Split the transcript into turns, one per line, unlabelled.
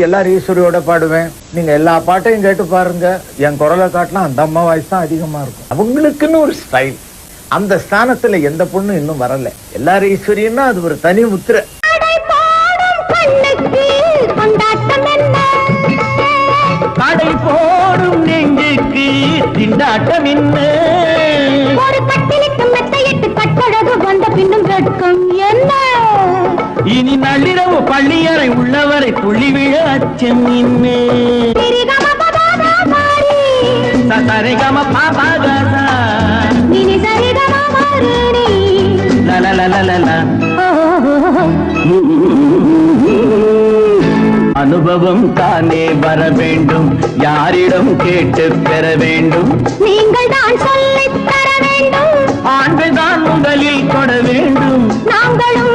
எல்லாரும் ஈஸ்வரியோட பாடுவேன். நீங்க எல்லா பாட்டையும் கேட்டு பாருங்க, என் குரலை காட்டலாம் அந்த அம்மா வாய்ஸ் தான் அதிகமா இருக்கும். அவங்களுக்குன்னு ஒரு ஸ்டைல். அந்த ஸ்தானத்துல எந்த பொண்ணு இன்னும் வரல. எல்லாரும் ஈஸ்வரின்னா அது ஒரு தனி முத்திரை.
கடை போடும் நெஞ்சுக்கு திண்டாட்டம் என்ன?
ஒரு கட்டிலிட்டு மெத்தையிட்டு கட்டழகு வந்த பின்னும் கட்கம் என்ன?
இனி நள்ளிரவு பள்ளியறை உள்ளவரை துள்ளி விழ அச்சம் என்ன? சரிகம பாபாகா
நீ சரிகம மாறுடி
லலலலலலா. அனுபவம் தானே வர வேண்டும், யாரிடம் கேட்டு பெற வேண்டும்?
நீங்கள் தான் சொல்லித் தர வேண்டும்,
ஆண்கள் தான் முதலில் தொட வேண்டும்.
நாங்களும்